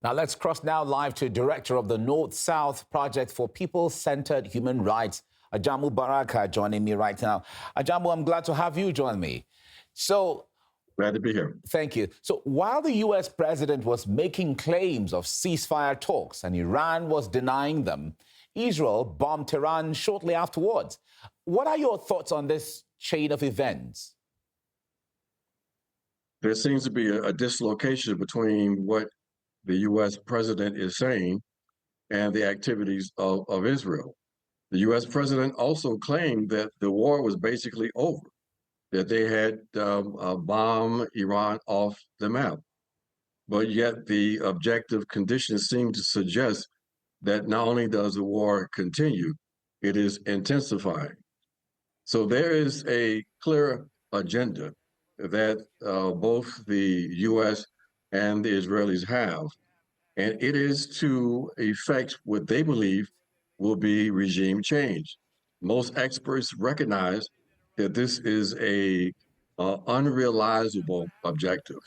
Now let's cross now live to Director of the North-South Project for People-Centered Human Rights, Ajamu Baraka, joining me right now. Ajamu, I'm glad to have you join me. So, glad to be here. Thank you. So while the U.S. president was making claims of ceasefire talks and Iran was denying them, Israel bombed Tehran shortly afterwards. What are your thoughts on this chain of events? There seems to be a dislocation between what the U.S. president is saying and the activities of Israel. The U.S. president also claimed that the war was basically over, that they had bombed Iran off the map. But yet the objective conditions seem to suggest that not only does the war continue, it is intensifying. So there is a clear agenda that both the U.S. and the Israelis have, and it is to effect what they believe will be regime change. Most experts recognize that this is a unrealizable objective.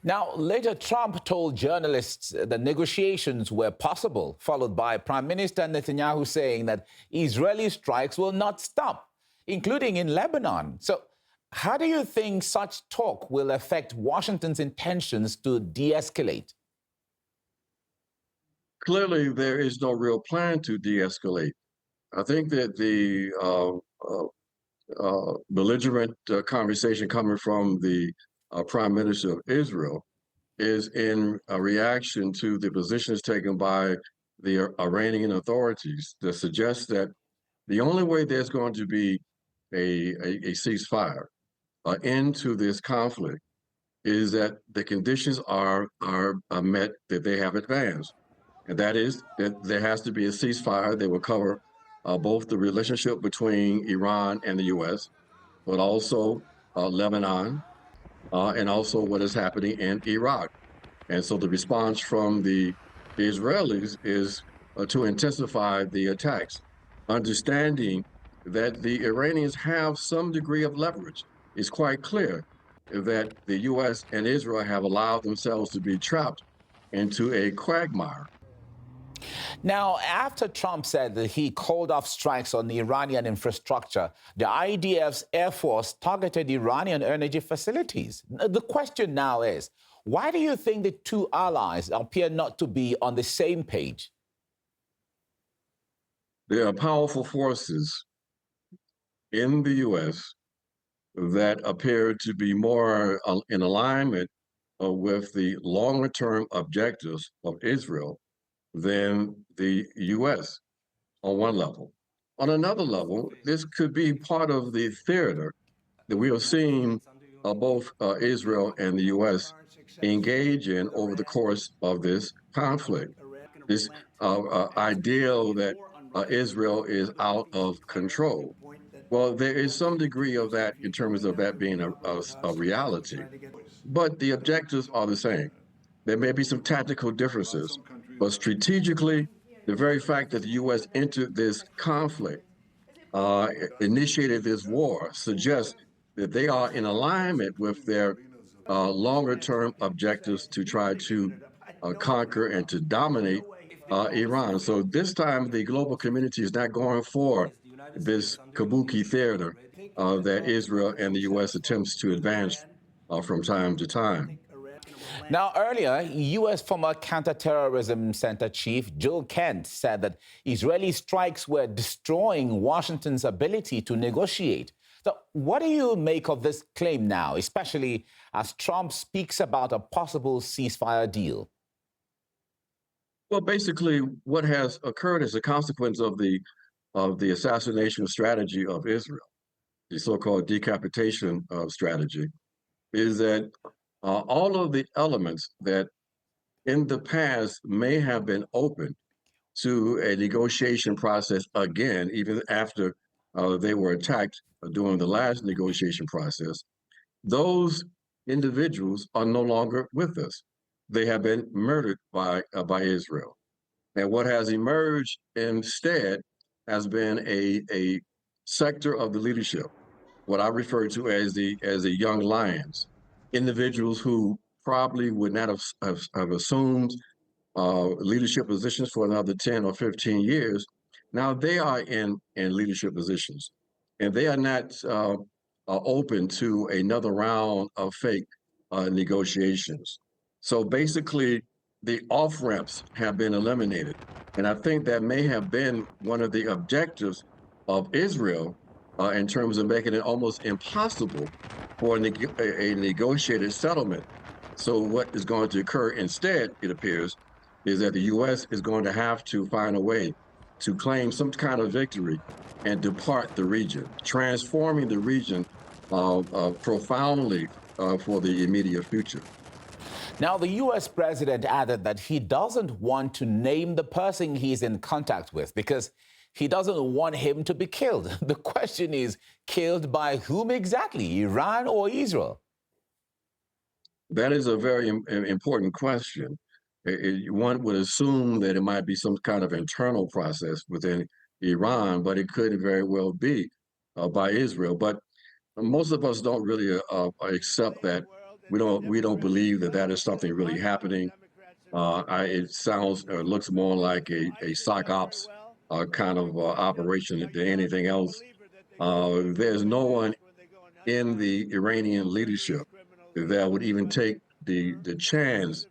Now, later, Trump told journalists that negotiations were possible, followed by Prime Minister Netanyahu saying that Israeli strikes will not stop, including in Lebanon. So how do you think such talk will affect Washington's intentions to de-escalate? Clearly, there is no real plan to de-escalate. I think that the belligerent conversation coming from the Prime Minister of Israel is in a reaction to the positions taken by the Iranian authorities that suggest that the only way there's going to be a ceasefire, end to this conflict, is that the conditions are met that they have advanced. And that is that there has to be a ceasefire that will cover both the relationship between Iran and the U.S., but also Lebanon, and also what is happening in Iraq. And so the response from the Israelis is to intensify the attacks, understanding that the Iranians have some degree of leverage. It's quite clear that the U.S. and Israel have allowed themselves to be trapped into a quagmire. Now, after Trump said that he called off strikes on the Iranian infrastructure, the IDF's Air Force targeted Iranian energy facilities. The question now is, why do you think the two allies appear not to be on the same page? There are powerful forces in the U.S. that appear to be more in alignment with the longer-term objectives of Israel than the U.S. on one level. On another level, this could be part of the theater that we are seeing both Israel and the U.S. engage in over the course of this conflict. This ideal that Israel is out of control. Well, there is some degree of that in terms of that being a reality, but the objectives are the same. There may be some tactical differences, but strategically, the very fact that the U.S. entered this conflict, initiated this war, suggests that they are in alignment with their longer-term objectives to try to conquer and to dominate Iran. So this time, the global community is not going for this kabuki theater that Israel and the U.S. attempts to advance from time to time. Now, earlier, U.S. former Counterterrorism Center Chief Jill Kent said that Israeli strikes were destroying Washington's ability to negotiate. So what do you make of this claim now, especially as Trump speaks about a possible ceasefire deal? Well, basically, what has occurred as a consequence of the assassination strategy of Israel, the so-called decapitation strategy, is that all of the elements that in the past may have been open to a negotiation process again, even after they were attacked during the last negotiation process, those individuals are no longer with us. They have been murdered by Israel. And what has emerged instead has been a sector of the leadership, what I refer to as the young lions, individuals who probably would not have assumed leadership positions for another 10 or 15 years. Now they are in leadership positions, and they are not open to another round of fake negotiations. So basically, the off ramps have been eliminated. And I think that may have been one of the objectives of Israel in terms of making it almost impossible for a negotiated settlement. So, what is going to occur instead, it appears, is that the U.S. is going to have to find a way to claim some kind of victory and depart the region, transforming the region profoundly for the immediate future. Now, the U.S. president added that he doesn't want to name the person he's in contact with because he doesn't want him to be killed. The question is, killed by whom exactly, Iran or Israel? That is a very important question. One would assume that it might be some kind of internal process within Iran, but it could very well be by Israel. But most of us don't really accept that. We don't believe that that is something really happening. It sounds looks more like a SOC ops kind of operation than anything else. There's no one in the Iranian leadership that would even take the chance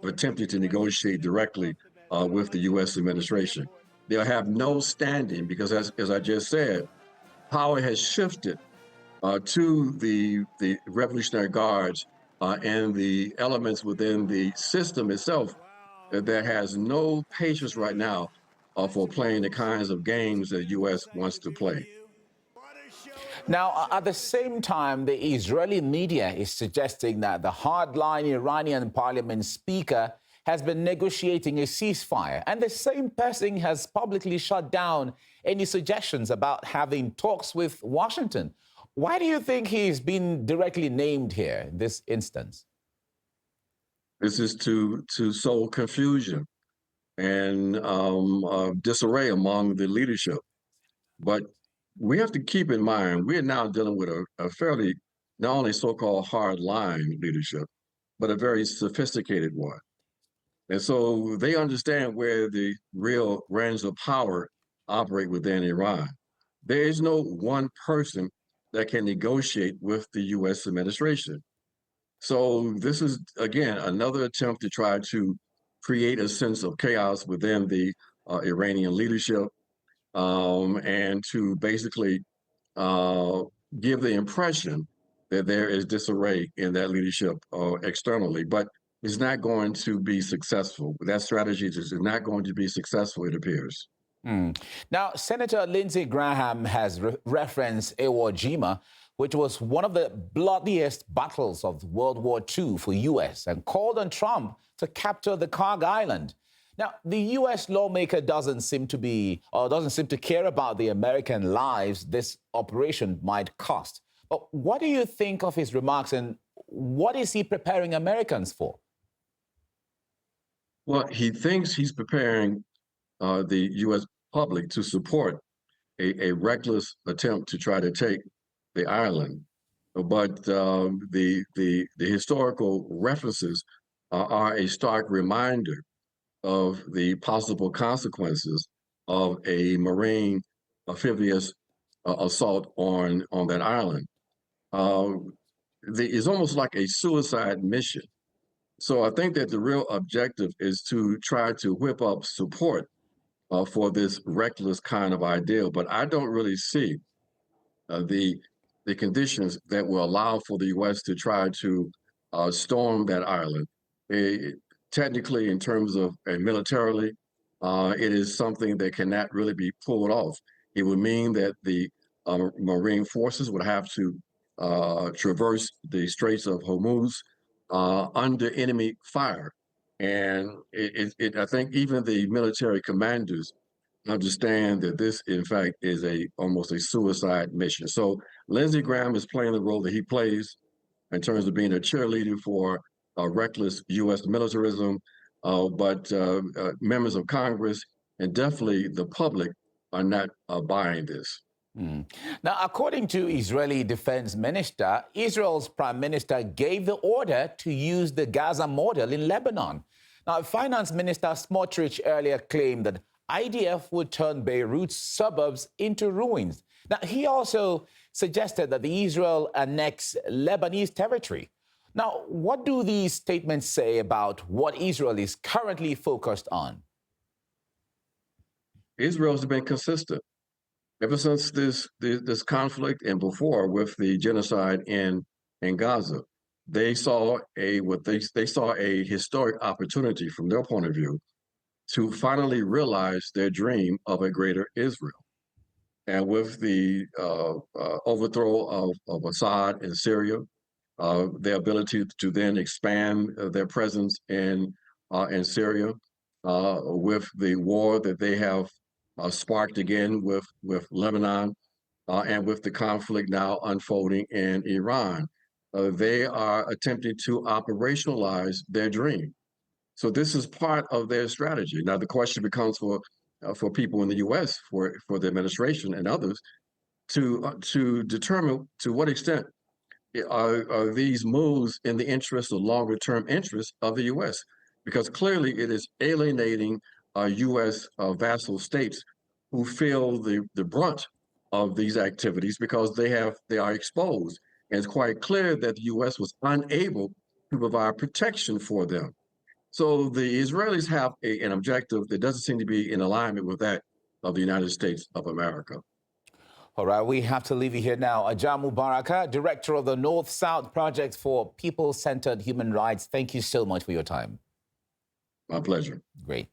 of attempting to negotiate directly with the U.S. administration. They'll have no standing because, as I just said, power has shifted to the Revolutionary Guards and the elements within the system itself that has no patience right now for playing the kinds of games that the U.S. wants to play. Now, at the same time, the Israeli media is suggesting that the hardline Iranian parliament speaker has been negotiating a ceasefire, and the same person has publicly shut down any suggestions about having talks with Washington. Why do you think he's been directly named here in this instance? This is to sow confusion and disarray among the leadership. But we have to keep in mind we're now dealing with a fairly not only so-called hard line leadership, but a very sophisticated one. And so they understand where the real reins of power operate within Iran. There is no one person that can negotiate with the U.S. administration. So this is, again, another attempt to try to create a sense of chaos within the Iranian leadership and to basically uh, give the impression that there is disarray in that leadership externally. But it's not going to be successful. That strategy is not going to be successful, it appears. Now, Senator Lindsey Graham has referenced Iwo Jima, which was one of the bloodiest battles of World War II for U.S., and called on Trump to capture the Kharg Island. Now, the U.S. lawmaker doesn't seem to care about the American lives this operation might cost. But what do you think of his remarks, and what is he preparing Americans for? Well, he thinks he's preparing the U.S. public to support a reckless attempt to try to take the island. But the historical references are a stark reminder of the possible consequences of a Marine amphibious assault on that island. It's almost like a suicide mission. So I think that the real objective is to try to whip up support for this reckless kind of ideal. But I don't really see uh, the the conditions that will allow for the U.S. to try to storm that island. Technically, in terms of militarily, it is something that cannot really be pulled off. It would mean that the Marine forces would have to traverse the Straits of Hormuz under enemy fire. And I think even the military commanders understand that this, in fact, is almost a suicide mission. So Lindsey Graham is playing the role that he plays in terms of being a cheerleader for reckless U.S. militarism, but members of Congress and definitely the public are not buying this. Now, according to Israeli Defense Minister, Israel's prime minister gave the order to use the Gaza model in Lebanon. Now, Finance Minister Smotrich earlier claimed that IDF would turn Beirut's suburbs into ruins. Now, he also suggested that the Israel annex Lebanese territory. Now, what do these statements say about what Israel is currently focused on? Israel's been consistent ever since this conflict and before with the genocide in Gaza. They saw they saw a historic opportunity from their point of view to finally realize their dream of a greater Israel. And with the overthrow of Assad in Syria, their ability to then expand their presence in Syria, with the war that they have sparked again with Lebanon, and with the conflict now unfolding in Iran, they are attempting to operationalize their dream. So this is part of their strategy. Now the question becomes for people in the U.S., for the administration and others, to determine to what extent are these moves in the interest of longer term interests of the U.S. Because clearly it is alienating U.S. Vassal states who feel the brunt of these activities because they are exposed. And it's quite clear that the U.S. was unable to provide protection for them. So the Israelis have an objective that doesn't seem to be in alignment with that of the United States of America. All right, we have to leave you here now. Ajah Mubaraka, Director of the North-South Project for People-Centered Human Rights. Thank you so much for your time. My pleasure. Great.